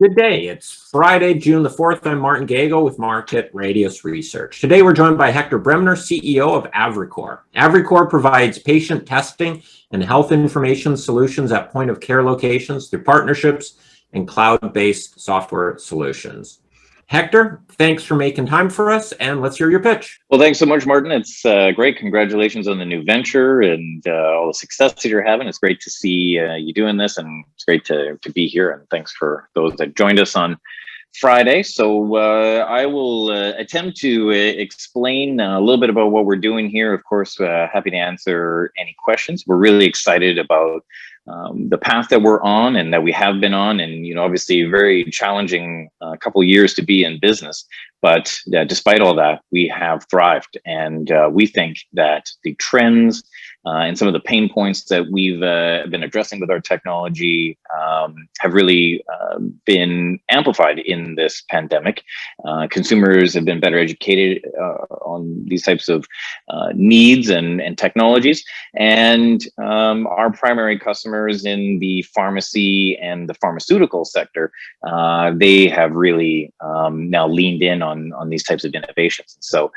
Good day. It's Friday, June the 4th. I'm Martin Gago with Market Radius Research. Today, we're joined by Hector Bremner, CEO of Avricore. Avricore provides patient testing and health information solutions at point-of-care locations through partnerships and cloud-based software solutions. Hector, thanks for making time for us, and let's hear your pitch. Well, thanks so much, Martin. It's great. Congratulations on the new venture and all the success that you're having. It's great to see you doing this, and it's great to be here. And thanks for those that joined us on Friday. So I will attempt to explain a little bit about what we're doing here. Of course, happy to answer any questions. We're really excited about the path that we're on and that we have been on, and obviously very challenging couple of years to be in business. But despite all that, we have thrived, and we think that the trends and some of the pain points that we've been addressing with our technology have really been amplified in this pandemic. Consumers have been better educated on these types of needs and technologies, and our primary customers in the pharmacy and the pharmaceutical sector, they have really now leaned in on these types of innovations. So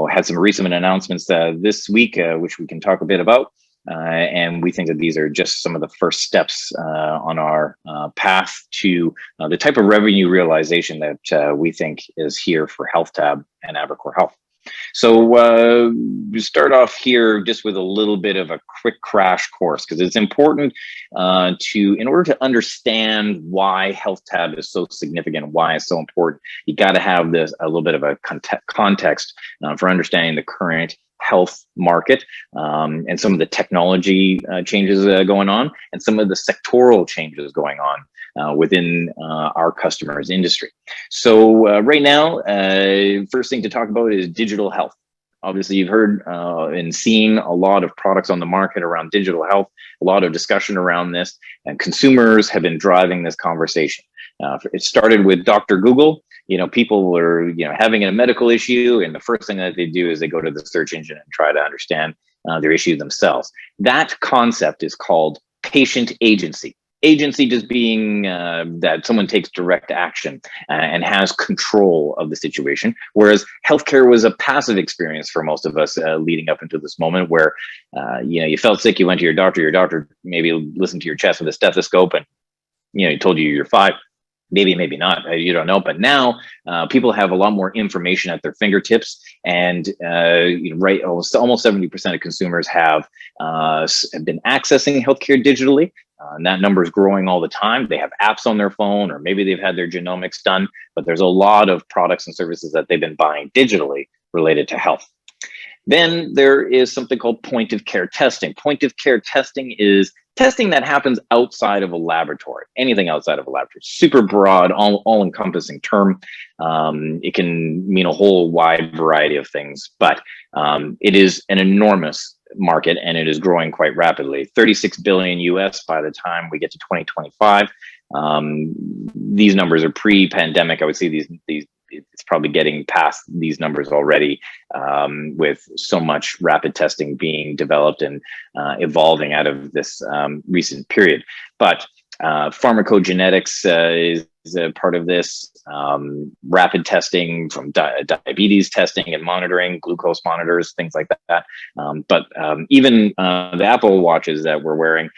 had some recent announcements this week, which we can talk a bit about. And we think that these are just some of the first steps on our path to the type of revenue realization that we think is here for HealthTab and Avricore Health. So we start off here just with a little bit of a quick crash course, because it's important in order to understand why HealthTab is so significant, why it's so important, you got to have a little bit of a context for understanding the current health market and some of the technology changes going on, and some of the sectoral changes going on within our customers' industry. So right now, first thing to talk about is digital health. Obviously, you've heard and seen a lot of products on the market around digital health, a lot of discussion around this, and consumers have been driving this conversation. It started with Dr. Google. People were, having a medical issue, and the first thing that they do is they go to the search engine and try to understand their issue themselves. That concept is called patient agency. Agency just being that someone takes direct action and has control of the situation, whereas healthcare was a passive experience for most of us leading up into this moment, where you felt sick, you went to your doctor maybe listened to your chest with a stethoscope, and he told you you're fine. Maybe not, you don't know. But now people have a lot more information at their fingertips, and almost 70% of consumers have been accessing healthcare digitally. And that number is growing all the time. They have apps on their phone, or maybe they've had their genomics done, but there's a lot of products and services that they've been buying digitally related to health. Then there is something called point of care testing. Point of care testing is testing that happens outside of a laboratory, anything outside of a laboratory. Super broad, all encompassing term. It can mean a whole wide variety of things, but it is an enormous market, and it is growing quite rapidly. 36 billion US by the time we get to 2025. These numbers are pre-pandemic. I would say these it's probably getting past these numbers already, with so much rapid testing being developed and evolving out of this recent period. But pharmacogenetics is a part of this, rapid testing from diabetes testing and monitoring, glucose monitors, things like that. But even the Apple watches that we're wearing,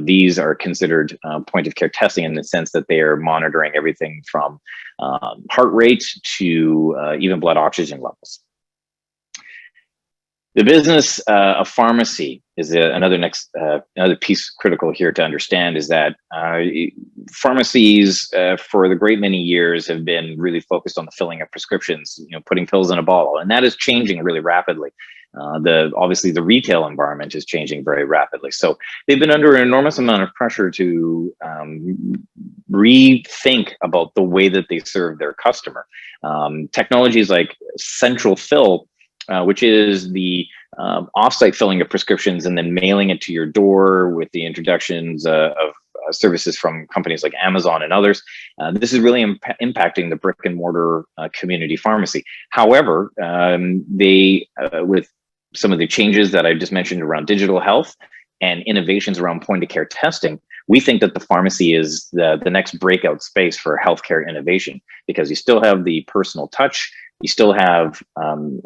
these are considered point of care testing, in the sense that they are monitoring everything from heart rate to even blood oxygen levels. The business of pharmacy is another piece critical here to understand, is that pharmacies for the great many years have been really focused on the filling of prescriptions, putting pills in a bottle, and that is changing really rapidly. Obviously the retail environment is changing very rapidly. So they've been under an enormous amount of pressure to rethink about the way that they serve their customer. Technologies like central fill, which is the offsite filling of prescriptions and then mailing it to your door with the introductions of services from companies like Amazon and others. This is really impacting the brick and mortar community pharmacy. However, with some of the changes that I just mentioned around digital health and innovations around point of care testing, We think that the pharmacy is the next breakout space for healthcare innovation, because you still have the personal touch, you still have an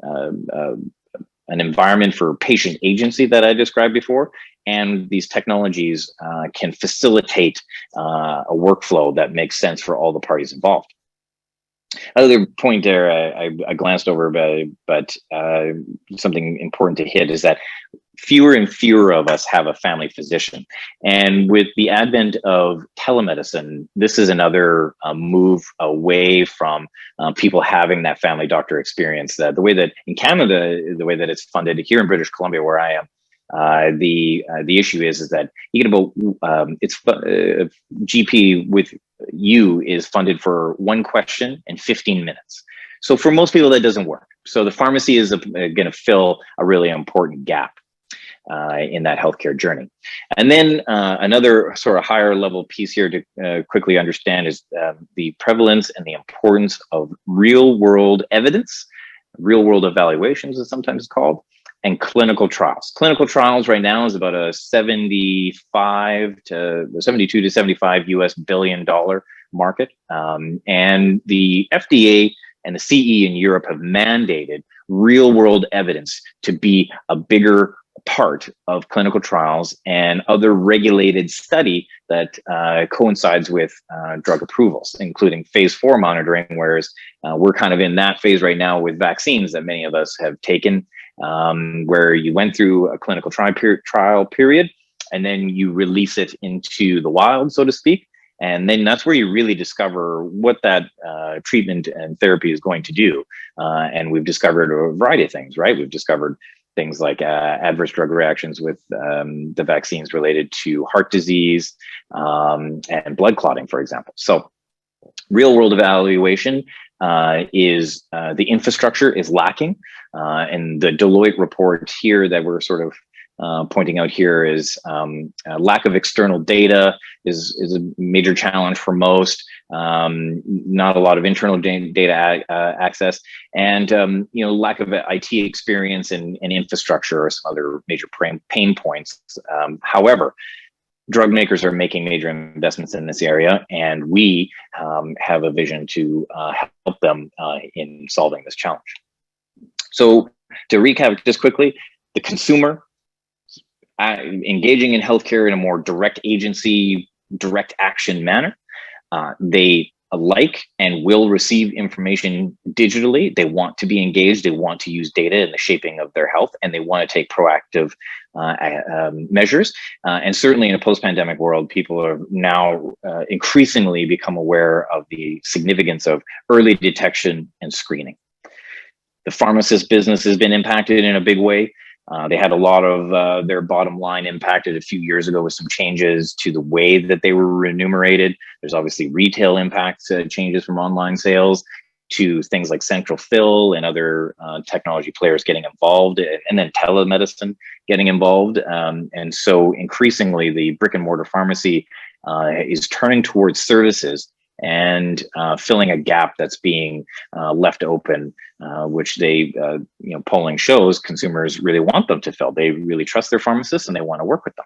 environment for patient agency that I described before, and these technologies can facilitate a workflow that makes sense for all the parties involved. Other point there I glanced over, but something important to hit is that fewer and fewer of us have a family physician. And with the advent of telemedicine, this is another move away from people having that family doctor experience. That the way that in Canada, the way that it's funded here in British Columbia, where I am, the issue is that you get about GP with you is funded for one question and 15 minutes. So for most people, that doesn't work. So the pharmacy is going to fill a really important gap in that healthcare journey. And then another sort of higher level piece here to quickly understand is the prevalence and the importance of real world evidence, real world evaluations is sometimes called, and clinical trials. Clinical trials right now is about a 72 to 75 US billion dollar market. And the FDA and the CE in Europe have mandated real world evidence to be a bigger part of clinical trials and other regulated study that coincides with drug approvals, including phase 4 monitoring, whereas we're kind of in that phase right now with vaccines that many of us have taken, where you went through a clinical trial period and then you release it into the wild, so to speak. And then that's where you really discover what that treatment and therapy is going to do. And we've discovered a variety of things, right? We've discovered things like adverse drug reactions with the vaccines related to heart disease and blood clotting, for example. So real world evaluation is the infrastructure is lacking. And the Deloitte report here that we're sort of pointing out here is lack of external data is a major challenge for most. Not a lot of internal data access, and lack of IT experience and infrastructure are some other major pain points. However, drug makers are making major investments in this area, and we have a vision to help them in solving this challenge. So to recap just quickly, the consumer engaging in healthcare in a more direct agency, direct action manner. They like and will receive information digitally. They want to be engaged. They want to use data in the shaping of their health, and they want to take proactive measures. And certainly in a post-pandemic world, people are now increasingly become aware of the significance of early detection and screening. The pharmacist business has been impacted in a big way. They had a lot of their bottom line impacted a few years ago with some changes to the way that they were remunerated. There's obviously retail impacts, changes from online sales to things like central fill and other technology players getting involved, and then telemedicine getting involved. And so increasingly the brick and mortar pharmacy is turning towards services and filling a gap that's being left open, which they, polling shows consumers really want them to fill. They really trust their pharmacists and they want to work with them.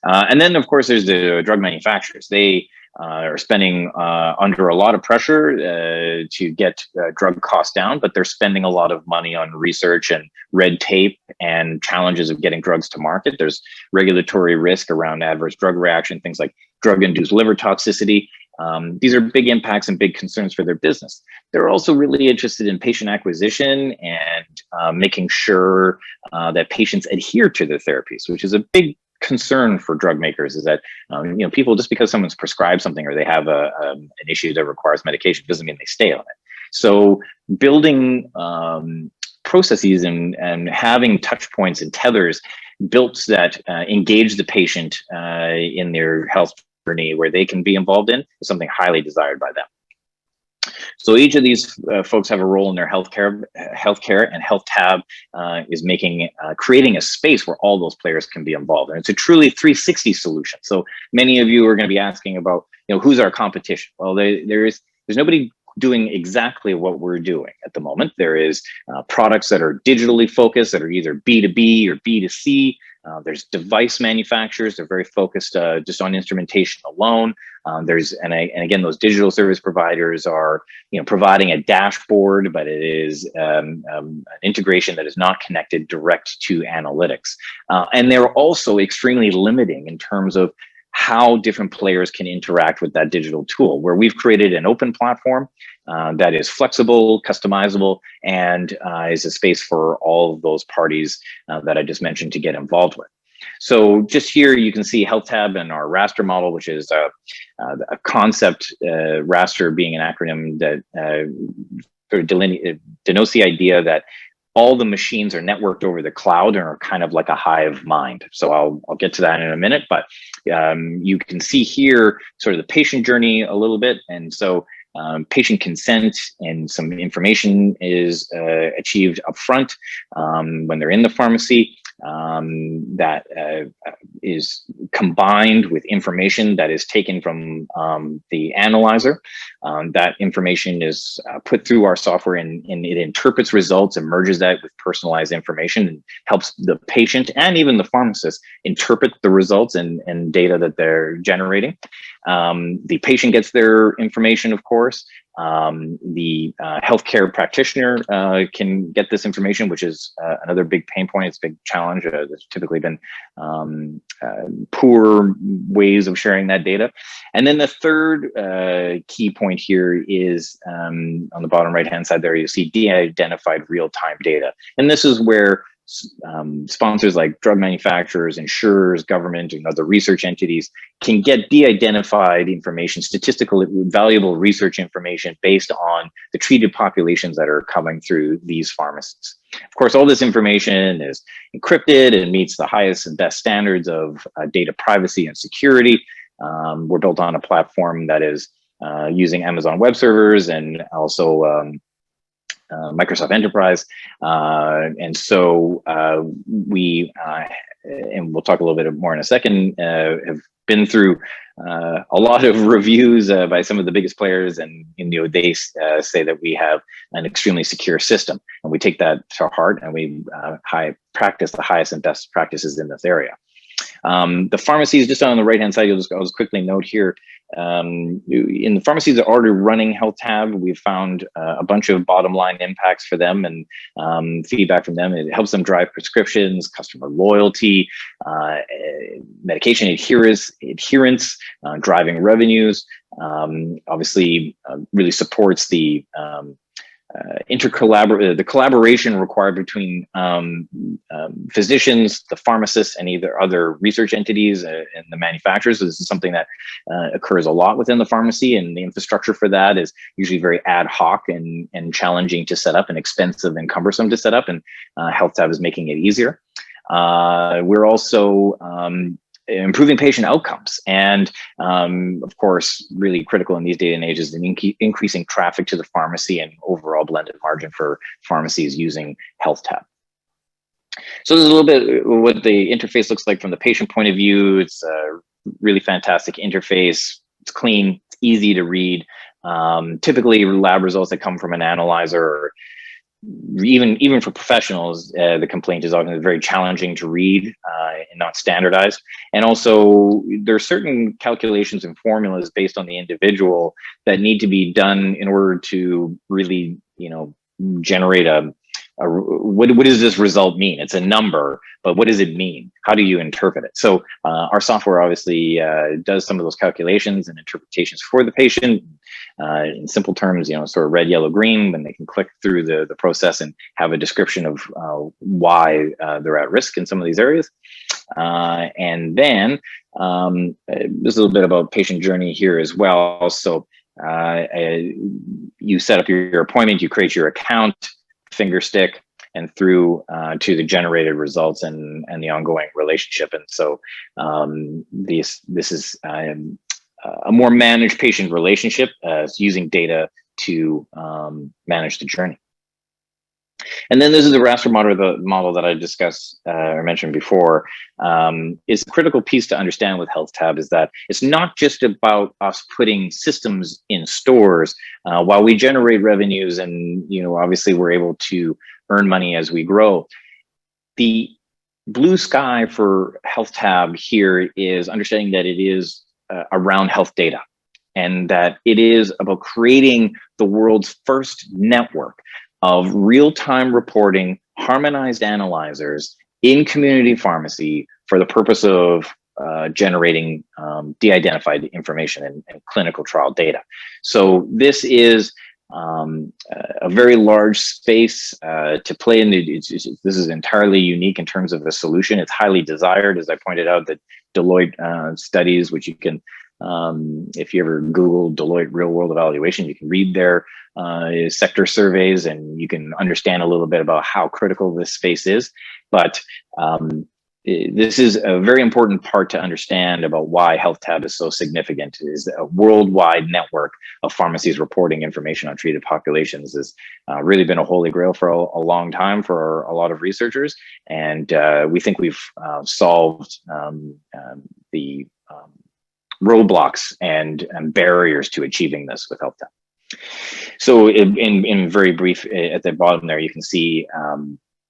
And then, of course, there's the drug manufacturers. They are spending under a lot of pressure to get drug costs down, but they're spending a lot of money on research and red tape and challenges of getting drugs to market. There's regulatory risk around adverse drug reaction, things like drug-induced liver toxicity. These are big impacts and big concerns for their business. They're also really interested in patient acquisition and making sure that patients adhere to their therapies, which is a big concern for drug makers. Is that people, just because someone's prescribed something or they have an issue that requires medication doesn't mean they stay on it. So building processes and having touch points and tethers built that engage the patient in their health journey where they can be involved in is something highly desired by them. So each of these folks have a role in their healthcare, and HealthTab is creating a space where all those players can be involved. And it's a truly 360 solution. So many of you are going to be asking about, who's our competition? Well, there's nobody doing exactly what we're doing at the moment. There is products that are digitally focused that are either B2B or B2C. There's device manufacturers. They're very focused just on instrumentation alone. And again, those digital service providers are, providing a dashboard, but it is an integration that is not connected direct to analytics. And they're also extremely limiting in terms of how different players can interact with that digital tool, where we've created an open platform that is flexible, customizable, and is a space for all of those parties that I just mentioned to get involved with. So just here you can see HealthTab and our raster model, which is a concept, raster being an acronym that sort of denotes the idea that all the machines are networked over the cloud and are kind of like a hive mind. So I'll get to that in a minute, but you can see here sort of the patient journey a little bit. And so patient consent and some information is achieved upfront when they're in the pharmacy. That is combined with information that is taken from the analyzer. That information is put through our software, and it interprets results and merges that with personalized information and helps the patient and even the pharmacist interpret the results and data that they're generating. The patient gets their information, of course. The healthcare practitioner can get this information, which is another big pain point. It's a big challenge. There's typically been poor ways of sharing that data. And then the third key point here is on the bottom right-hand side there, you see de-identified real-time data. And this is where sponsors like drug manufacturers, insurers, government, and other research entities can get de-identified information, statistically valuable research information based on the treated populations that are coming through these pharmacies. Of course, all this information is encrypted and meets the highest and best standards of data privacy and security. We're built on a platform that is using Amazon Web Servers and also Microsoft Enterprise. And so we, and we'll talk a little bit more in a second, have been through a lot of reviews by some of the biggest players, and they say that we have an extremely secure system, and we take that to heart, and we practice the highest and best practices in this area. The pharmacies, just on the right-hand side, I'll just quickly note here, in the pharmacies that are already running HealthTab, we've found a bunch of bottom line impacts for them and feedback from them. It helps them drive prescriptions, customer loyalty, medication adherence, driving revenues. Obviously, really supports the the collaboration required between physicians, the pharmacists, and either other research entities and the manufacturers. This is something that occurs a lot within the pharmacy, and the infrastructure for that is usually very ad hoc and challenging to set up and expensive and cumbersome to set up, and HealthTab is making it easier. We're also improving patient outcomes, and of course, really critical in these day and ages, increasing traffic to the pharmacy and overall blended margin for pharmacies using HealthTab. So this is a little bit what the interface looks like from the patient point of view. It's a really fantastic interface. It's clean, it's easy to read. Typically, lab results that come from an analyzer, or even for professionals, the complaint is often very challenging to read and not standardized. And also, there are certain calculations and formulas based on the individual that need to be done in order to really, generate what does this result mean? It's a number, but what does it mean? How do you interpret it? So our software obviously does some of those calculations and interpretations for the patient. In simple terms, sort of red, yellow, green, when they can click through the process and have a description of why they're at risk in some of these areas. And then there's a little bit about patient journey here as well. So you set up your appointment, you create your account, finger stick, and through to the generated results and the ongoing relationship. And so this is a more managed patient relationship, using data to manage the journey. And then this is the raster model that I discussed or mentioned before. Is a critical piece to understand with HealthTab is that it's not just about us putting systems in stores. While we generate revenues and obviously we're able to earn money as we grow, the blue sky for HealthTab here is understanding that it is around health data, and that it is about creating the world's first network of real-time reporting, harmonized analyzers in community pharmacy for the purpose of generating de-identified information and clinical trial data. So this is a very large space to play in. This is entirely unique in terms of a solution. It's highly desired, as I pointed out, that Deloitte studies, which you can, if you ever Google Deloitte real world evaluation, you can read their sector surveys and you can understand a little bit about how critical this space is. But this is a very important part to understand about why HealthTab is so significant. Is a worldwide network of pharmacies reporting information on treated populations has really been a holy grail for a long time for a lot of researchers. And we think we've solved the roadblocks and barriers to achieving this with HealthTab. So in very brief, at the bottom there, you can see,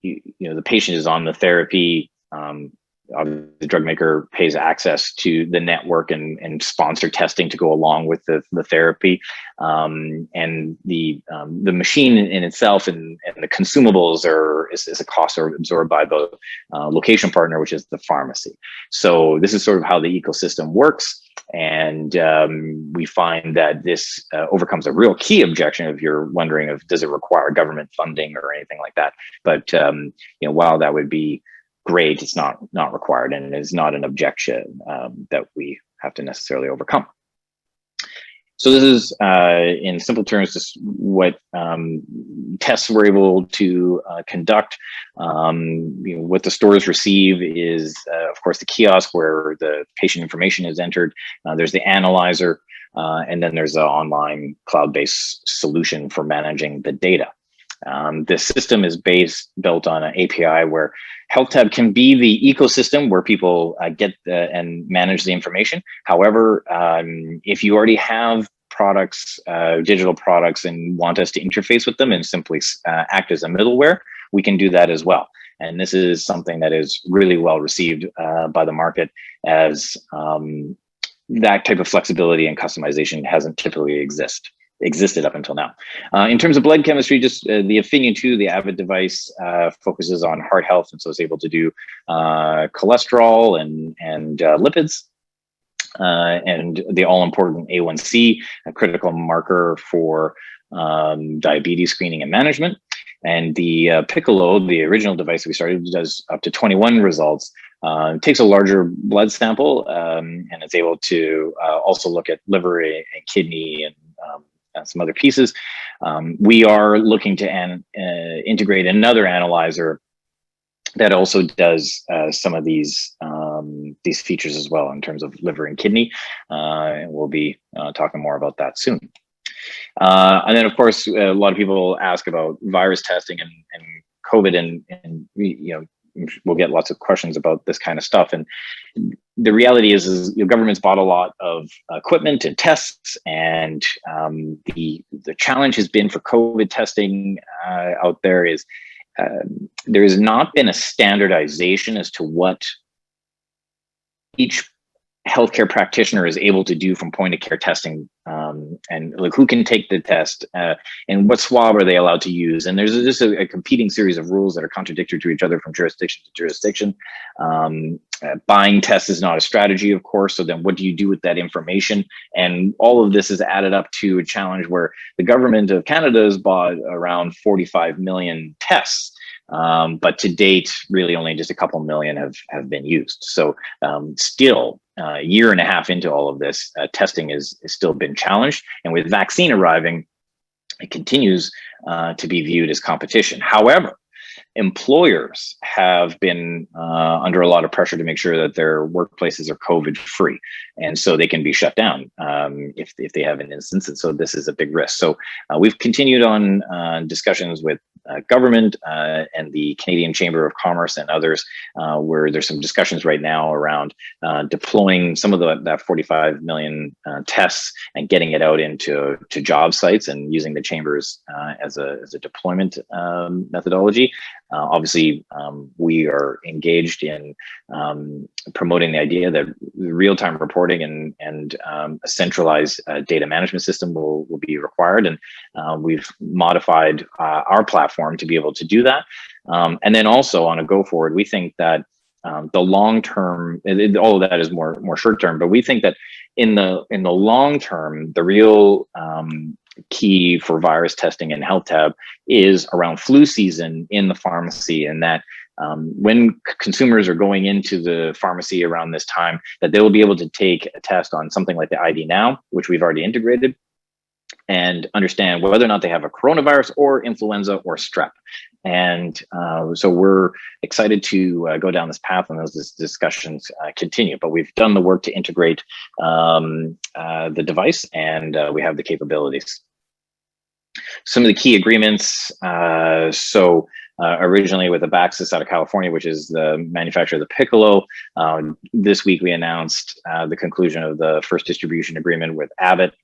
the patient is on the therapy. The drug maker pays access to the network and sponsor testing to go along with the therapy, and the machine in itself and the consumables is a cost absorbed by the location partner, which is the pharmacy. So this is sort of how the ecosystem works, and we find that this overcomes a real key objection if you're wondering of does it require government funding or anything like that. But while that would be great, it's not required, and it is not an objection that we have to necessarily overcome. So this is, in simple terms, just what tests we're able to conduct. What the stores receive is, of course, the kiosk where the patient information is entered. There's the analyzer, and then there's an online cloud-based solution for managing the data. This system is built on an API where HealthTab can be the ecosystem where people get and manage the information. However, if you already have products, digital products, and want us to interface with them and simply act as a middleware, we can do that as well. And this is something that is really well received by the market, as that type of flexibility and customization hasn't typically existed up until now. In terms of blood chemistry, just the Opinion 2, the Abbott device, focuses on heart health, and so it's able to do cholesterol and lipids, and the all-important A1C, a critical marker for diabetes screening and management. And the Piccolo, the original device we started, does up to 21 results. It takes a larger blood sample, and it's able to also look at liver and kidney and some other pieces. We are looking to integrate another analyzer that also does some of these features as well in terms of liver and kidney. And we'll be talking more about that soon. And then, of course, a lot of people ask about virus testing and COVID, and we'll get lots of questions about this kind of stuff. And the reality is government's bought a lot of equipment and tests, and the challenge has been for COVID testing out there is there has not been a standardization as to what each healthcare practitioner is able to do from point of care testing, and like who can take the test and what swab are they allowed to use. And there's just a competing series of rules that are contradictory to each other from jurisdiction to jurisdiction. Buying tests is not a strategy, of course. So then what do you do with that information? And all of this is added up to a challenge where the government of Canada has bought around 45 million tests. But to date, really only just a couple million have been used. So still a year and a half into all of this, testing is still been challenged. And with vaccine arriving, it continues to be viewed as competition. However, employers have been under a lot of pressure to make sure that their workplaces are COVID free, and so they can be shut down if they have an instance. And so this is a big risk. So we've continued on discussions with government and the Canadian Chamber of Commerce and others, where there's some discussions right now around deploying some of that 45 million tests and getting it out into job sites and using the chambers as a deployment methodology. Obviously, we are engaged in promoting the idea that real-time reporting and a centralized data management system will be required, and we've modified our platform to be able to do that. And then also on a go forward, we think that the long term, all of that is more short term, but we think that in the long term, the real key for virus testing and HealthTab is around flu season in the pharmacy, and that when consumers are going into the pharmacy around this time, that they will be able to take a test on something like the ID Now, which we've already integrated, and understand whether or not they have a coronavirus or influenza or strep. And so we're excited to go down this path, and those discussions continue. But we've done the work to integrate the device, and we have the capabilities. Some of the key agreements, originally with Abbott out of California, which is the manufacturer of the Piccolo. This week we announced the conclusion of the first distribution agreement with Abbott.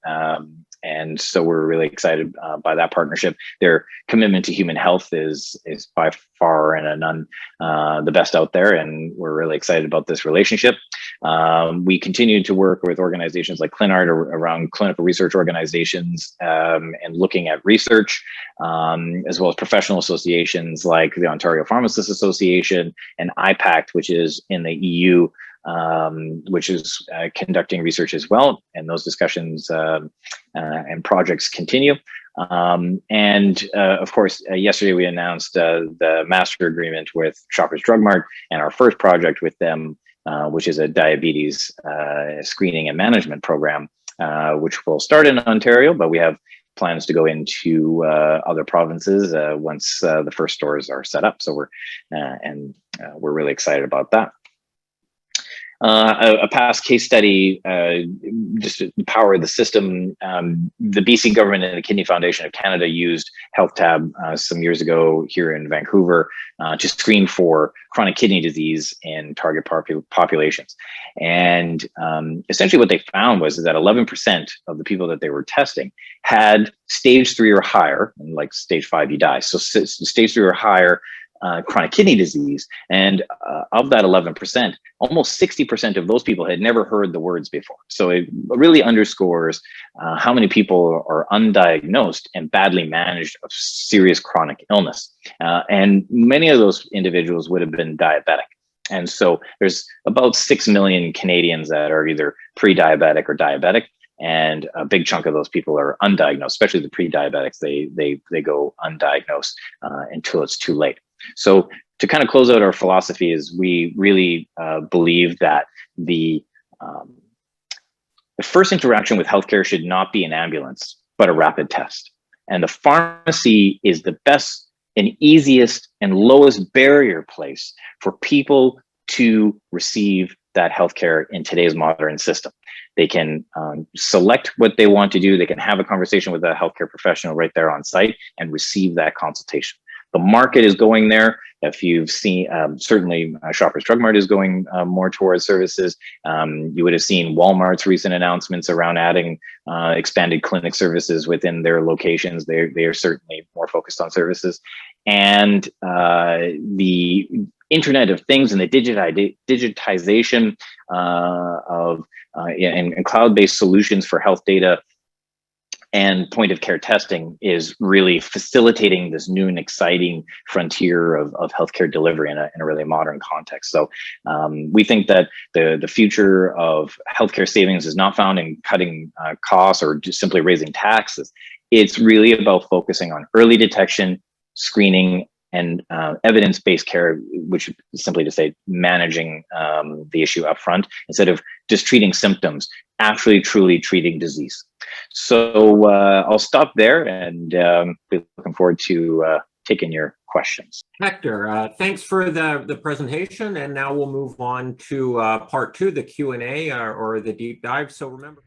And so we're really excited by that partnership. Their commitment to human health is by far and none the best out there, and we're really excited about this relationship. We continue to work with organizations like ClinArt around clinical research organizations and looking at research, as well as professional associations like the Ontario Pharmacists Association and IPACT, which is in the EU, which is conducting research as well. And those discussions and projects continue. Of course, yesterday we announced the master agreement with Shoppers Drug Mart and our first project with them, which is a diabetes screening and management program, which will start in Ontario, but we have plans to go into other provinces once the first stores are set up. So we're really excited about that. A past case study, just to power the system. The BC government and the Kidney Foundation of Canada used HealthTab some years ago here in Vancouver to screen for chronic kidney disease in target populations. And essentially what they found was that 11% of the people that they were testing had stage 3 or higher, and like stage 5, you die. So stage 3 or higher chronic kidney disease. And of that 11%, almost 60% of those people had never heard the words before. So it really underscores how many people are undiagnosed and badly managed of serious chronic illness. And many of those individuals would have been diabetic. And so there's about 6 million Canadians that are either pre-diabetic or diabetic. And a big chunk of those people are undiagnosed, especially the pre-diabetics. They go undiagnosed until it's too late. So to kind of close out our philosophy is we really believe that the first interaction with healthcare should not be an ambulance, but a rapid test. And the pharmacy is the best and easiest and lowest barrier place for people to receive that healthcare in today's modern system. They can select what they want to do. They can have a conversation with a healthcare professional right there on site and receive that consultation. The market is going there. If you've seen, certainly Shoppers Drug Mart is going more towards services. You would have seen Walmart's recent announcements around adding expanded clinic services within their locations. They are certainly more focused on services. And the Internet of Things and the digitization and cloud-based solutions for health data and point of care testing is really facilitating this new and exciting frontier of healthcare delivery in a really modern context. So we think that the future of healthcare savings is not found in cutting costs or just simply raising taxes. It's really about focusing on early detection, screening, and evidence-based care, which is simply to say managing the issue up front instead of just treating symptoms, actually truly treating disease. So I'll stop there and be looking forward to taking your questions. Hector, thanks for the presentation, and now we'll move on to part 2, the Q&A or the deep dive. So remember.